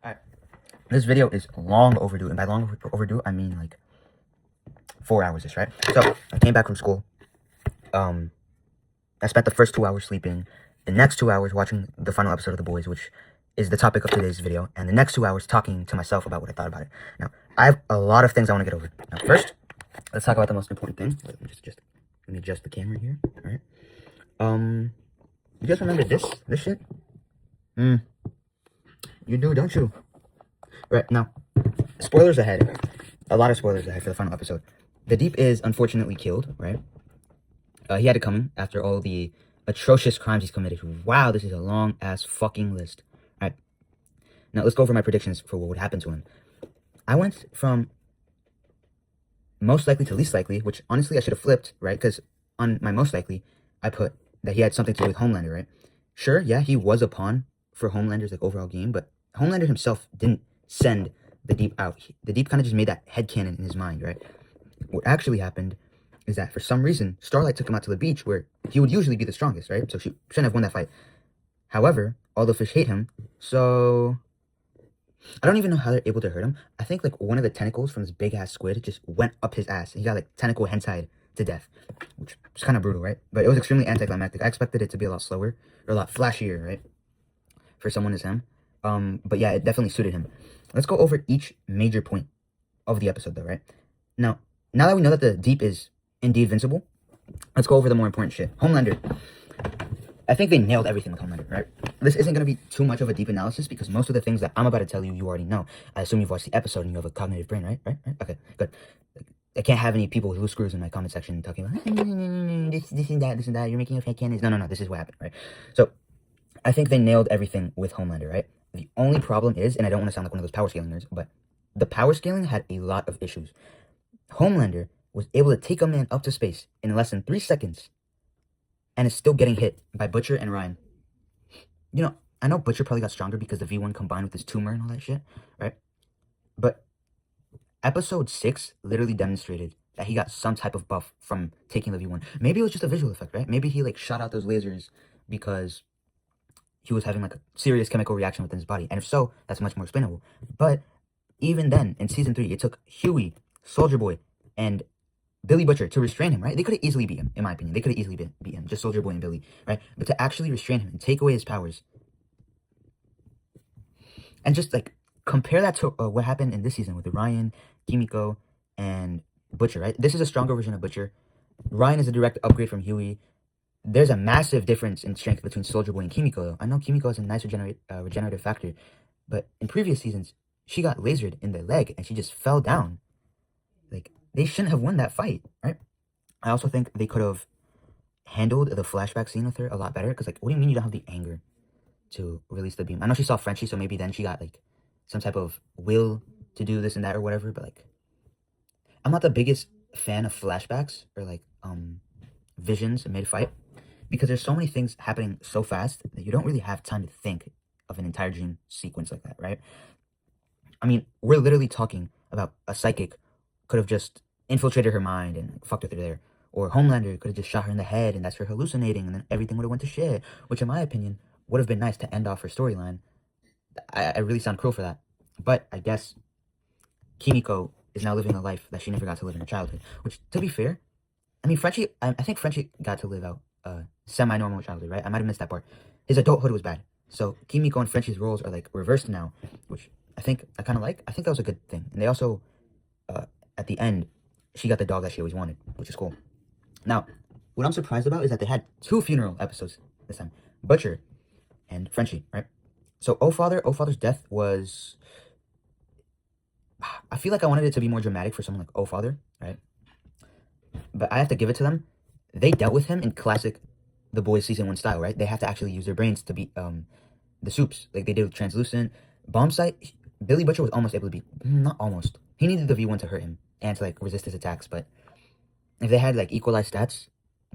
Alright, this video is long overdue, and by long overdue, I mean like 4 hours-ish, right? So, I came back from school. I spent the first 2 hours sleeping, the next 2 hours watching the final episode of The Boys, which is the topic of today's video, and the next 2 hours talking to myself about what I thought about it. Now, I have a lot of things I want to get over. Now, first, let's talk about the most important thing. Let me adjust the camera here, alright? You guys remember this shit? You do, don't you? Right, now, spoilers ahead. A lot of spoilers ahead for the final episode. The Deep is unfortunately killed, right? He had it coming after all the atrocious crimes he's committed. Wow, this is a long-ass fucking list. Alright, now let's go over my predictions for what would happen to him. I went from most likely to least likely, which honestly I should have flipped, right? Because on my most likely, I put that he had something to do with Homelander, right? Sure, yeah, he was a pawn for Homelander's like overall game, but Homelander himself didn't send the Deep out. The Deep kind of just made that headcanon in his mind, right? What actually happened is that for some reason, Starlight took him out to the beach where he would usually be the strongest, right? So she shouldn't have won that fight. However, all the fish hate him, so I don't even know how they're able to hurt him. I think like one of the tentacles from this big ass squid just went up his ass. And he got like tentacle hentai to death, which was kind of brutal, right? But it was extremely anticlimactic. I expected it to be a lot slower or a lot flashier, right? For someone as him. But yeah, it definitely suited him. Let's go over each major point of the episode though, right? Now that we know that the Deep is indeed vincible, let's go over the more important shit. Homelander. I think they nailed everything with Homelander, right? This isn't going to be too much of a deep analysis because most of the things that I'm about to tell you, you already know. I assume you've watched the episode and you have a cognitive brain, right? Right? Okay, good. I can't have any people who lose screws in my comment section talking about this and that, you're making a fake cannons. No, this is what happened, right? So, I think they nailed everything with Homelander, right? The only problem is, and I don't want to sound like one of those power scaling nerds, but the power scaling had a lot of issues. Homelander was able to take a man up to space in less than 3 seconds and is still getting hit by Butcher and Ryan. You know, I know Butcher probably got stronger because the V1 combined with his tumor and all that shit, right? But episode 6 literally demonstrated that he got some type of buff from taking the V1. Maybe it was just a visual effect, right? Maybe he like shot out those lasers because he was having like a serious chemical reaction within his body. And if so, that's much more explainable. But even then, in season 3, it took Huey, Soldier Boy, and Billy Butcher to restrain him, right? They could have easily beat him, in my opinion. They could have easily beat him, just Soldier Boy and Billy, right? But to actually restrain him and take away his powers, and just like compare that to what happened in this season with Ryan, Kimiko, and Butcher, right? This is a stronger version of Butcher. Ryan is a direct upgrade from Huey. There's a massive difference in strength between Soldier Boy and Kimiko, though. I know Kimiko has a nice regenerative factor, but in previous seasons, she got lasered in the leg and she just fell down. Like, they shouldn't have won that fight, right? I also think they could have handled the flashback scene with her a lot better. Because, like, what do you mean you don't have the anger to release the beam? I know she saw Frenchie, so maybe then she got, like, some type of will to do this and that or whatever. But, like, I'm not the biggest fan of flashbacks or, like, visions mid-fight. Because there's so many things happening so fast that you don't really have time to think of an entire dream sequence like that, right? I mean, we're literally talking about a psychic could have just infiltrated her mind and like, fucked with her there. Or Homelander could have just shot her in the head and that's her hallucinating and then everything would have went to shit. Which in my opinion would have been nice to end off her storyline. I really sound cruel for that. But I guess Kimiko is now living a life that she never got to live in her childhood. Which, to be fair, I mean, Frenchie, I think Frenchie got to live out a semi-normal childhood, right? I might have missed that part. His adulthood was bad. So Kimiko and Frenchie's roles are like reversed now, which I kind of like. I think that was a good thing. And they also, at the end, she got the dog that she always wanted, which is cool. Now, what I'm surprised about is that they had 2 funeral episodes this time. Butcher and Frenchie, right? So, Father's death was... I feel like I wanted it to be more dramatic for someone like Father, right? But I have to give it to them. They dealt with him in classic The Boys Season 1 style, right? They have to actually use their brains to beat the Soups. Like they did with Translucent. Bomb Sight, Billy Butcher was almost able to beat... Not almost. He needed the V1 to hurt him and to like resist his attacks, but if they had like equalized stats,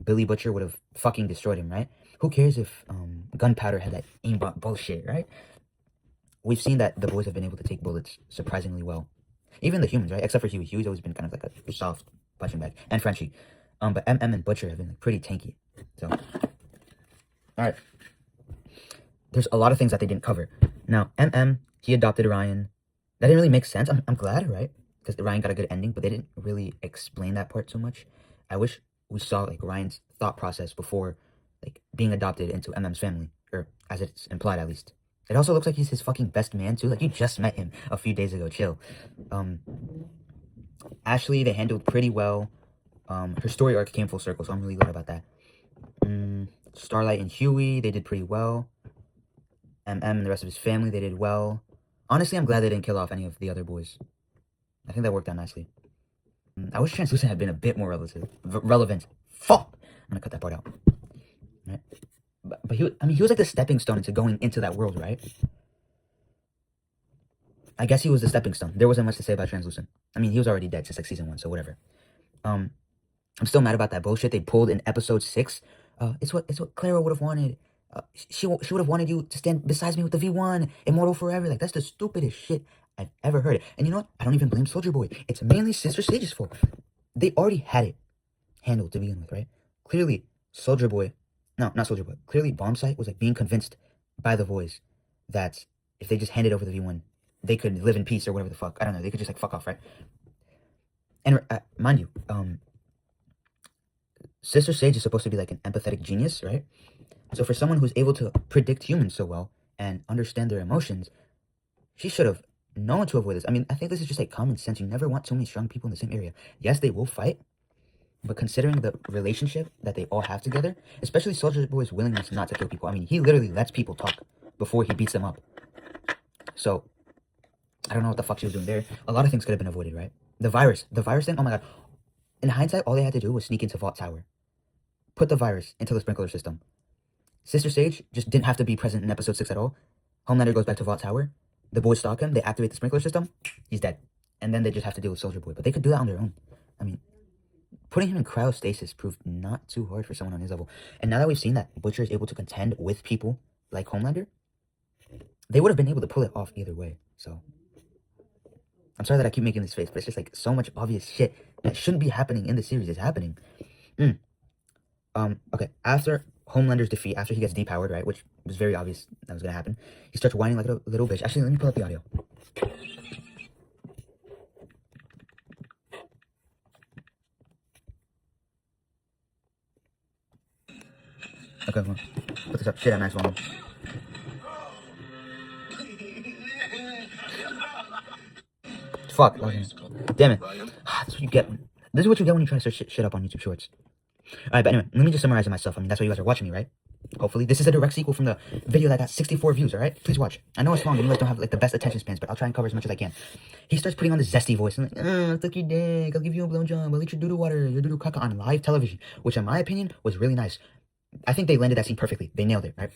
Billy Butcher would have fucking destroyed him, right? Who cares if Gunpowder had that aimbot bullshit, right? We've seen that the boys have been able to take bullets surprisingly well. Even the humans, right? Except for Huey. Huey's always been kind of like a soft punching bag. And Frenchie. But MM and Butcher have been like, pretty tanky. So, alright. There's a lot of things that they didn't cover. Now, MM he adopted Ryan. That didn't really make sense. I'm glad, right? Because Ryan got a good ending, but they didn't really explain that part so much. I wish we saw like Ryan's thought process before like being adopted into MM's family, or as it's implied at least. It also looks like he's his fucking best man too. Like you just met him a few days ago. Chill. Ashley they handled pretty well. Her story arc came full circle, so I'm really glad about that. Starlight and Huey they did pretty well. And the rest of his family they did well. Honestly, I'm glad they didn't kill off any of the other boys. I think that worked out nicely. I wish Translucent had been a bit more relevant. Fuck! I'm gonna cut that part out. Right? But he was like the stepping stone into going into that world, right? I guess he was the stepping stone. There wasn't much to say about Translucent. I mean, he was already dead since like season 1, so whatever. I'm still mad about that bullshit they pulled in episode 6. It's what Clara would have wanted. She would have wanted you to stand beside me with the V1, immortal forever. Like, that's the stupidest shit I've ever heard. And you know what? I don't even blame Soldier Boy. It's mainly Sister Sage's fault. They already had it handled to begin with, right? Clearly, Soldier Boy, no, not Soldier Boy. Clearly, Bombsight was like being convinced by the boys that if they just handed over the V1, they could live in peace or whatever the fuck. I don't know. They could just like fuck off, right? And mind you, Sister Sage is supposed to be like an empathetic genius, right? So for someone who's able to predict humans so well and understand their emotions, she should have known to avoid this. I mean, I think this is just like common sense. You never want so many strong people in the same area. Yes, they will fight, but considering the relationship that they all have together, especially Soldier Boy's willingness not to kill people. I mean, he literally lets people talk before he beats them up. So, I don't know what the fuck she was doing there. A lot of things could have been avoided, right? The virus thing, oh my god. In hindsight, all they had to do was sneak into Vault Tower. Put the virus into the sprinkler system. Sister Sage just didn't have to be present in episode 6 at all. Homelander goes back to Vault Tower. The boys stalk him. They activate the sprinkler system. He's dead. And then they just have to deal with Soldier Boy. But they could do that on their own. I mean, putting him in cryostasis proved not too hard for someone on his level. And now that we've seen that Butcher is able to contend with people like Homelander, they would have been able to pull it off either way. So, I'm sorry that I keep making this face, but it's just like so much obvious shit that shouldn't be happening in the series is happening. Okay, after Homelander's defeat, after he gets depowered, right, which was very obvious that was gonna happen, he starts whining like a little bitch. Actually, let me pull up the audio. Okay, come on. Put this up. Shit, I'm nice one. Fuck. Okay. Damn it. That's what you get. This is what you get when you try to search shit up on YouTube Shorts. Alright, but anyway, let me just summarize it myself. I mean, that's why you guys are watching me, right? Hopefully. This is a direct sequel from the video that got 64 views, alright? Please watch. I know it's long and you guys don't have, like, the best attention spans, but I'll try and cover as much as I can. He starts putting on this zesty voice and like, suck your dick, I'll give you a blowjob, I'll eat your doo-doo water, your doo-doo caca on live television, which in my opinion was really nice. I think they landed that scene perfectly. They nailed it, right?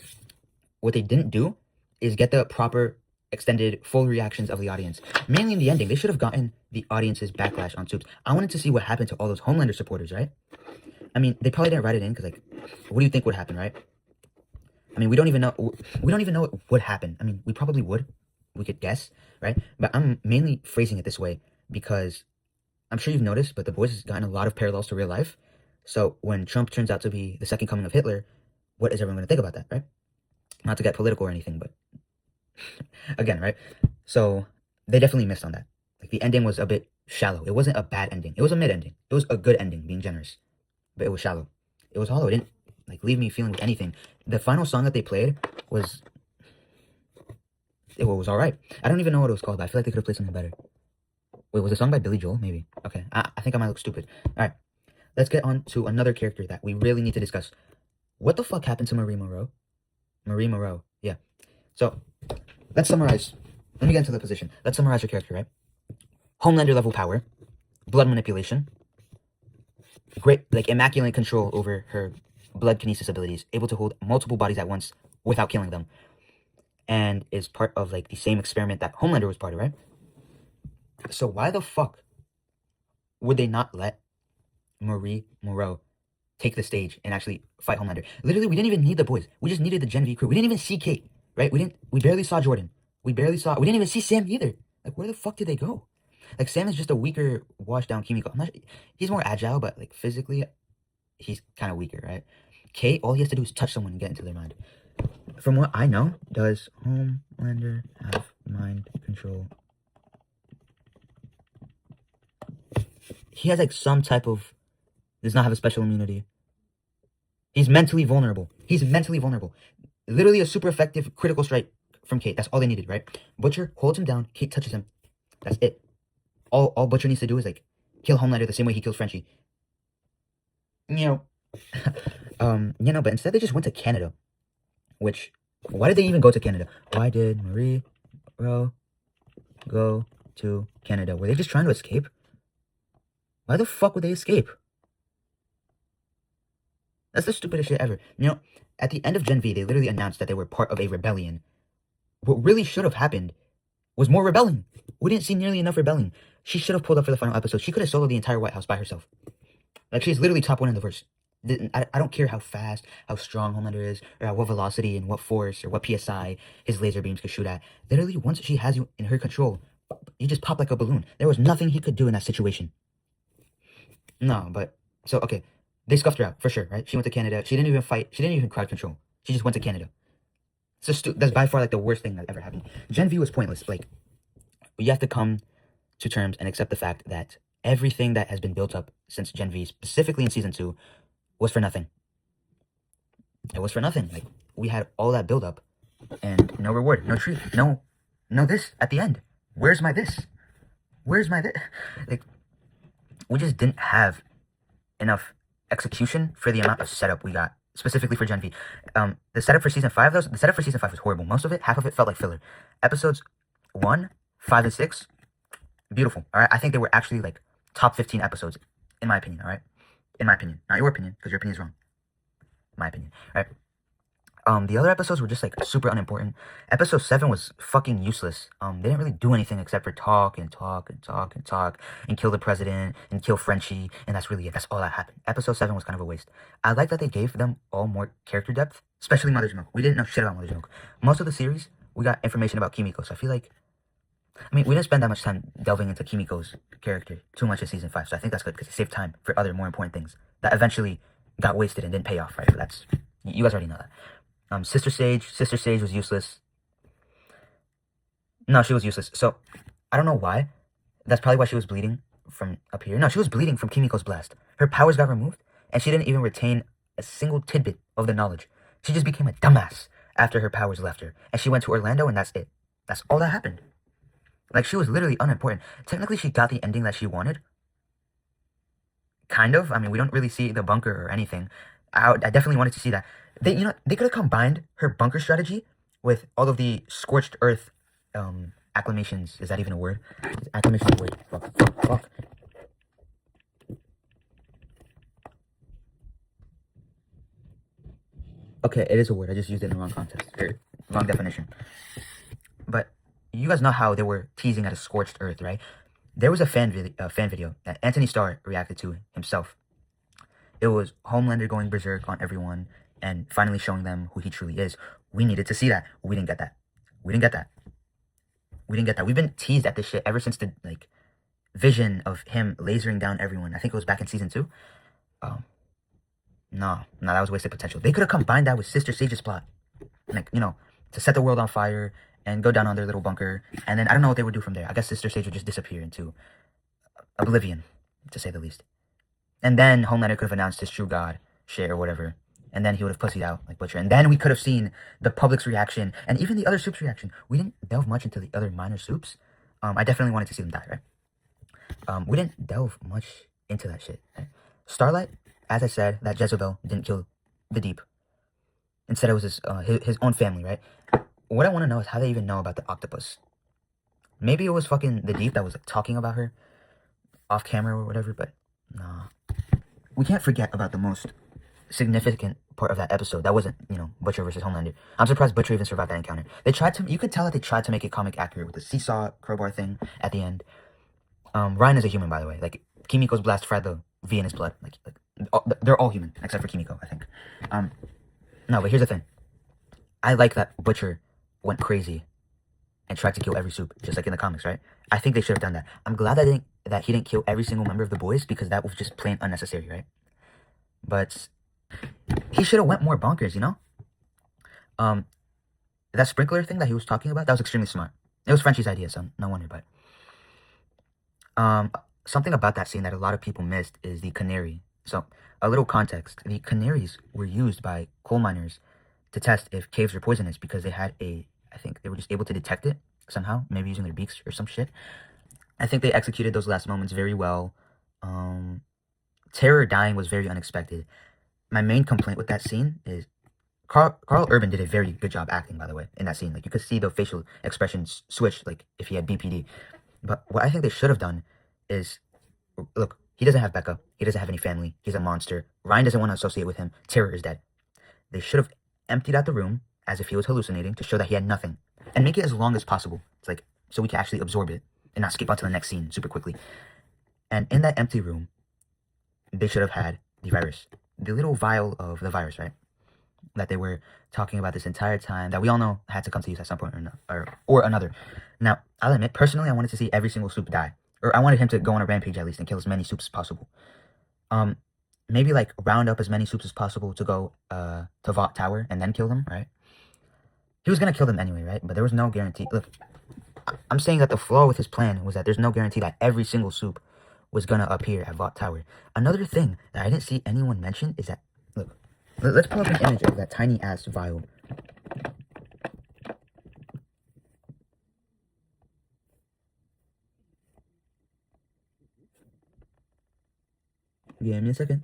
What they didn't do is get the proper extended full reactions of the audience. Mainly in the ending, they should have gotten the audience's backlash on Soups. I wanted to see what happened to all those Homelander supporters, right? I mean, they probably didn't write it in because, like, what do you think would happen, right? I mean, we don't even know what would happen. I mean, we probably would. We could guess, right? But I'm mainly phrasing it this way because I'm sure you've noticed, but The Boys has gotten a lot of parallels to real life. So when Trump turns out to be the second coming of Hitler, what is everyone going to think about that, right? Not to get political or anything, but again, right? So they definitely missed on that. Like, the ending was a bit shallow. It wasn't a bad ending. It was a mid-ending. It was a good ending, being generous. But it was shallow. It was hollow. It didn't, like, leave me feeling anything. The final song that they played was... it was alright. I don't even know what it was called, but I feel like they could have played something better. Wait, was the song by Billy Joel? Maybe. Okay, I think I might look stupid. Alright, let's get on to another character that we really need to discuss. What the fuck happened to Marie Moreau? Marie Moreau, yeah. So, let's summarize. Let me get into the position. Let's summarize your character, right? Homelander level power. Blood manipulation. Great, like, immaculate control over her blood kinesis abilities. Able to hold multiple bodies at once without killing them. And is part of, like, the same experiment that Homelander was part of, right? So why the fuck would they not let Marie Moreau take the stage and actually fight Homelander? Literally, we didn't even need the boys. We just needed the Gen V crew. We didn't even see Kate, right? We barely saw Jordan. We didn't even see Sam either. Like, where the fuck did they go? Like, Sam is just a weaker, washed down Kimiko. He's more agile, but, like, physically, he's kind of weaker, right? Kate, all he has to do is touch someone and get into their mind. From what I know, does Homelander have mind control. He has like some type of, does not have a special immunity. He's mentally vulnerable. He's mentally vulnerable. Literally a super effective critical strike from Kate. That's all they needed, right? Butcher holds him down. Kate touches him. That's it. All Butcher needs to do is like kill Homelander the same way he kills Frenchie. But instead they just went to Canada. Which, why did they even go to Canada? Why did Marie Ro go to Canada? Were they just trying to escape? Why the fuck would they escape? That's the stupidest shit ever. At the end of Gen V, they literally announced that they were part of a rebellion. What really should have happened was more rebelling. We didn't see nearly enough rebelling. She should have pulled up for the final episode. She could have soloed the entire White House by herself. Like, she's literally top one in the verse. I don't care how fast, how strong Homelander is, or what velocity and what force or what PSI his laser beams could shoot at. Literally, once she has you in her control, you just pop like a balloon. There was nothing he could do in that situation. No, but, so, okay. They scuffed her out, for sure, right? She went to Canada. She didn't even fight. She didn't even crowd control. She just went to Canada. That's by far, like, the worst thing that ever happened. Gen V was pointless. Like, you have to come to terms and accept the fact that everything that has been built up since Gen V, specifically in Season 2, was for nothing. It was for nothing. Like, we had all that build up and no reward, no treat, no this at the end. Where's my this? Where's my this? Like, we just didn't have enough execution for the amount of setup we got, specifically for Gen V. The setup for Season 5, though, the setup for Season 5 was horrible. Most of it, half of it felt like filler. Episodes 1, 5, and 6, beautiful, alright? I think they were actually, like, top 15 episodes, in my opinion, alright? In my opinion. Not your opinion, because your opinion is wrong. My opinion, alright? The other episodes were just, like, super unimportant. Episode 7 was fucking useless. They didn't really do anything except for talk and kill the president and kill Frenchie, and that's really it. That's all that happened. Episode 7 was kind of a waste. I like that they gave them all more character depth, especially Mother's Milk. We didn't know shit about Mother's Milk. Most of the series, we got information about Kimiko, so I feel like, we didn't spend that much time delving into Kimiko's character too much in Season 5, so I think that's good, because it saved time for other more important things that eventually got wasted and didn't pay off, right? But that's, you guys already know that. Sister Sage was useless. No, she was useless. So, I don't know why. That's probably why she was bleeding from up here. No, she was bleeding from Kimiko's blast. Her powers got removed, and she didn't even retain a single tidbit of the knowledge. She just became a dumbass after her powers left her. And she went to Orlando, and that's it. That's all that happened. Like, she was literally unimportant. Technically, she got the ending that she wanted. Kind of. We don't really see the bunker or anything. I definitely wanted to see that. They could have combined her bunker strategy with all of the scorched earth acclamations. Is that even a word? Acclamation is a word. Fuck. Okay, it is a word. I just used it in the wrong context. Or wrong definition. But you guys know how they were teasing at a scorched earth, right? There was a fan video that Anthony Starr reacted to himself. It was Homelander going berserk on everyone and finally showing them who he truly is. We needed to see that. We didn't get that. We've been teased at this shit ever since the, like, vision of him lasering down everyone. I think it was back in Season 2. No, that was wasted potential. They could have combined that with Sister Sage's plot. Like, to set the world on fire and go down on their little bunker. And then I don't know what they would do from there. I guess Sister Sage would just disappear into oblivion, to say the least. And then Homelander could have announced his true god shit or whatever. And then he would have pussied out like Butcher. And then we could have seen the public's reaction and even the other soups' reaction. We didn't delve much into the other minor soups. I definitely wanted to see them die, right? We didn't delve much into that shit. Right? Starlight, as I said, that Jezebel didn't kill the Deep. Instead, it was his own family, right? What I want to know is how they even know about the octopus. Maybe it was fucking the Deep that was, like, talking about her off camera or whatever, but nah. We can't forget about the most significant part of that episode. That wasn't, Butcher versus Homelander. I'm surprised Butcher even survived that encounter. You could tell that they tried to make it comic accurate with the seesaw crowbar thing at the end. Ryan is a human, by the way. Like, Kimiko's blast fried the V in his blood. Like they're all human, except for Kimiko, I think. No, but here's the thing. I like that Butcher went crazy and tried to kill every soup, just like in the comics, right? I think they should have done that. I'm glad that he didn't kill every single member of the boys, because that was just plain unnecessary, right? But he should have went more bonkers, That sprinkler thing that he was talking about, that was extremely smart. It was Frenchie's idea, so no wonder. But something about that scene that a lot of people missed is the canary. So a little context: the canaries were used by coal miners to test if caves were poisonous because they had I think they were just able to detect it somehow, maybe using their beaks or some shit. I think they executed those last moments very well. Terror dying was very unexpected. My main complaint with that scene is Carl Urban did a very good job acting, by the way, in that scene. Like, you could see the facial expressions switch, like, if he had BPD. But what I think they should have done is, look, he doesn't have Becca. He doesn't have any family. He's a monster. Ryan doesn't want to associate with him. Terror is dead. They should have emptied out the room as if he was hallucinating to show that he had nothing. And make it as long as possible. It's like, so we can actually absorb it and not skip on to the next scene super quickly. And in that empty room, they should have had the virus. The little vial of the virus, right? That they were talking about this entire time, that we all know had to come to use at some point or another. Now, I'll admit, personally, I wanted to see every single soup die. Or I wanted him to go on a rampage at least and kill as many soups as possible. Maybe like round up as many soups as possible to go to Vought Tower and then kill them, right? He was gonna kill them anyway, right? But there was no guarantee. Look, I'm saying that the flaw with his plan was that there's no guarantee that every single soup was gonna appear at Vought Tower. Another thing that I didn't see anyone mention is that, look, let's pull up an image of that tiny ass vial. Give me a second.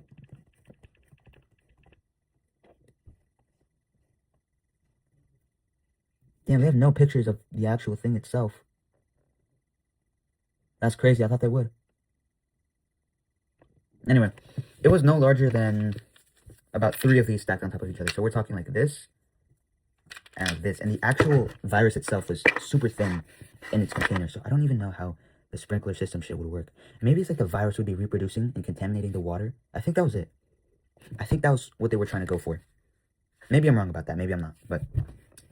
Damn, they have no pictures of the actual thing itself. That's crazy. I thought they would. Anyway, it was no larger than about 3 of these stacked on top of each other. So we're talking like this and like this. And the actual virus itself was super thin in its container. So I don't even know how the sprinkler system shit would work. Maybe it's like the virus would be reproducing and contaminating the water. I think that was it. I think that was what they were trying to go for. Maybe I'm wrong about that. Maybe I'm not. But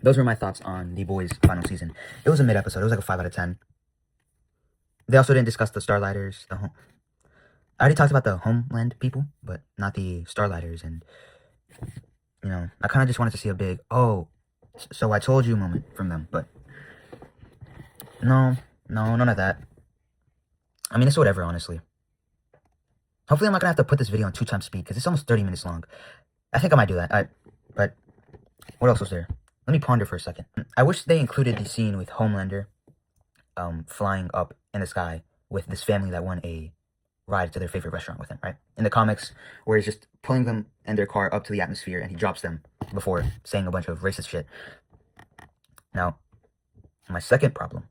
those were my thoughts on The Boys' final season. It was a mid-episode. It was like a 5 out of 10. They also didn't discuss the Starlighters. I already talked about the Homeland people, but not the Starlighters. And, you know, I kind of just wanted to see a big, oh, so I told you moment from them. But no, none of that. I mean, it's whatever, honestly. Hopefully I'm not going to have to put this video on 2 times speed, because it's almost 30 minutes long. I think I might do that. But what else was there? Let me ponder for a second. I wish they included the scene with Homelander flying up in the sky with this family that won a ride to their favorite restaurant with him, right? In the comics, where he's just pulling them and their car up to the atmosphere and he drops them before saying a bunch of racist shit. Now, my second problem,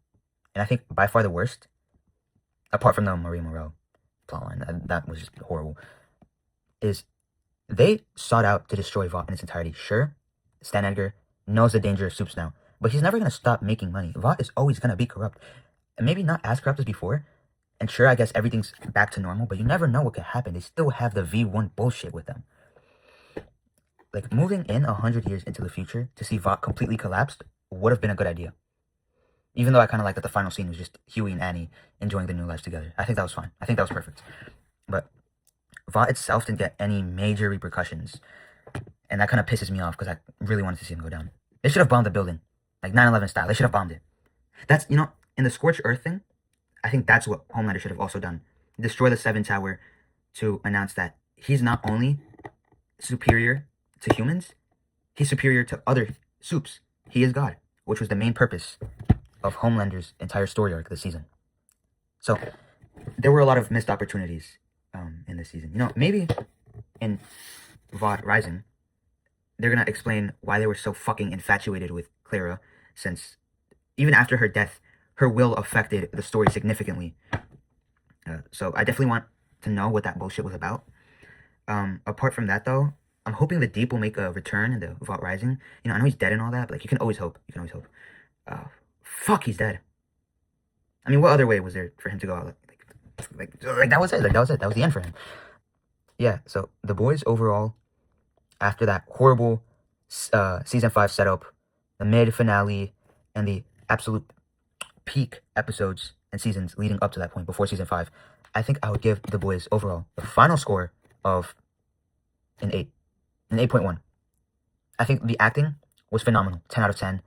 and I think by far the worst, apart from the Maria Moreau plotline, that was just horrible, is they sought out to destroy Vought in its entirety. Sure, Stan Edgar knows the danger of soups now, but he's never going to stop making money. Vought is always going to be corrupt. And maybe not as corrupt as before. And sure, I guess everything's back to normal, but you never know what could happen. They still have the V1 bullshit with them. Like, moving in 100 years into the future to see Vought completely collapsed would have been a good idea. Even though I kind of like that the final scene was just Huey and Annie enjoying their new lives together. I think that was fine. I think that was perfect. But Vought itself didn't get any major repercussions. And that kind of pisses me off because I really wanted to see him go down. They should have bombed the building. Like 9/11 style. They should have bombed it. That's, you know, in the Scorched Earth thing, I think that's what Homelander should have also done. Destroy the 7 Tower to announce that he's not only superior to humans, he's superior to other soups. He is God, which was the main purpose of Homelander's entire story arc this season. So, there were a lot of missed opportunities in this season. You know, maybe in Vought Rising, they're going to explain why they were so fucking infatuated with Clara, since even after her death, her will affected the story significantly. So I definitely want to know what that bullshit was about. Apart from that, though, I'm hoping the Deep will make a return in the Vought Rising. You know, I know he's dead and all that, but like, you can always hope. You can always hope. Fuck, he's dead. I mean, what other way was there for him to go out? Like that was it. Like, that was it. That was the end for him. Yeah, so the boys overall, after that horrible season 5 setup, the mid finale, and the absolute peak episodes and seasons leading up to that point before season 5, I think I would give the boys overall the final score of an 8, an 8.1. I think the acting was phenomenal, 10 out of 10.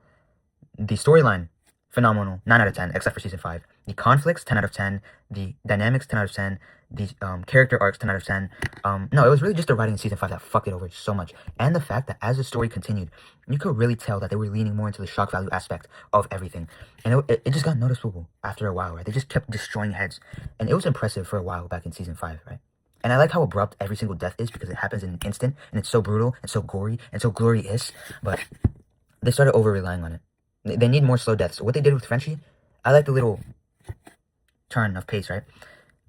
The storyline, phenomenal. 9 out of 10, except for season 5. The conflicts, 10 out of 10. The dynamics, 10 out of 10. The character arcs, 10 out of 10. No, it was really just the writing in season 5 that fucked it over so much. And the fact that as the story continued, you could really tell that they were leaning more into the shock value aspect of everything. And it just got noticeable after a while, right? They just kept destroying heads. And it was impressive for a while back in season 5, right? And I like how abrupt every single death is because it happens in an instant. And it's so brutal and so gory and so glorious. But they started over-relying on it. They need more slow deaths. What they did with Frenchie, I like the little turn of pace, right?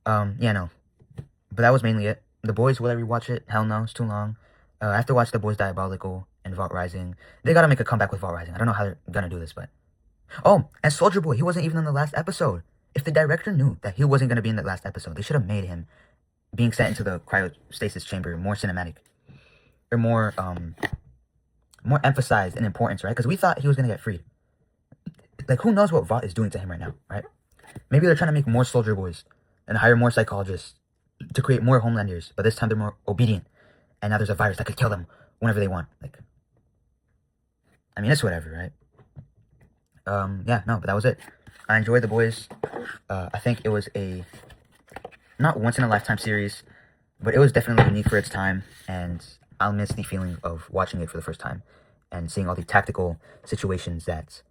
Yeah, no. But that was mainly it. The Boys, will I rewatch it? Hell no, it's too long. I have to watch The Boys Diabolical and Vault Rising. They gotta make a comeback with Vault Rising. I don't know how they're gonna do this, but... Oh, and Soldier Boy, he wasn't even in the last episode. If the director knew that he wasn't gonna be in the last episode, they should have made him being sent into the cryostasis chamber more cinematic. Or more emphasized in importance, right? Because we thought he was gonna get freed. Like, who knows what Vought is doing to him right now, right? Maybe they're trying to make more Soldier Boys and hire more psychologists to create more Homelanders, but this time they're more obedient. And now there's a virus that could kill them whenever they want. Like, I mean, it's whatever, right? Yeah, no, but that was it. I enjoyed The Boys. I think it was a not once-in-a-lifetime series, but it was definitely unique for its time, and I'll miss the feeling of watching it for the first time and seeing all the tactical situations that...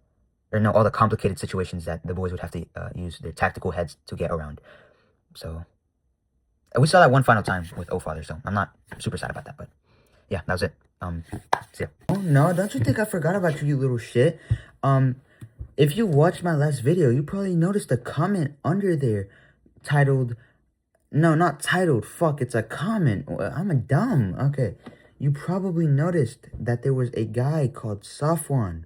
Or no, all the complicated situations that the Boys would have to use their tactical heads to get around. So, we saw that one final time with Oh Father, so I'm not super sad about that, but yeah, that was it. See ya. Oh no, don't you think I forgot about you, you little shit. If you watched my last video, you probably noticed a comment under there titled... No, not titled, fuck, it's a comment. I'm a dumb. Okay, you probably noticed that there was a guy called Safwan.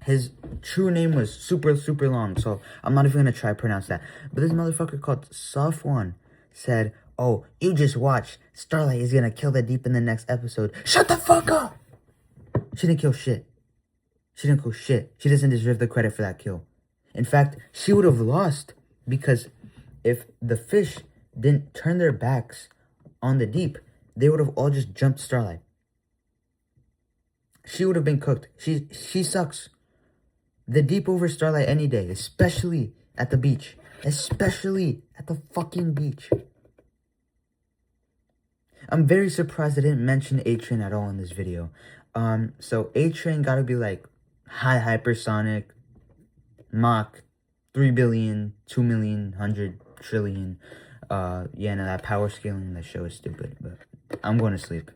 His true name was super long, so I'm not even gonna try to pronounce that. But this motherfucker called Safwan said, "Oh, you just watch. Starlight is gonna kill the Deep in the next episode." Shut the fuck up! She didn't kill shit. She didn't kill shit. She doesn't deserve the credit for that kill. In fact, she would have lost because if the fish didn't turn their backs on the Deep, they would have all just jumped Starlight. She would have been cooked. She sucks. The Deep over Starlight any day, especially at the beach. Especially at the fucking beach. I'm very surprised I didn't mention A-Train at all in this video. So A-Train gotta be like high hypersonic, Mach 3 billion, 2 million, 100 trillion. Yeah, no, that power scaling in the show is stupid, but I'm going to sleep.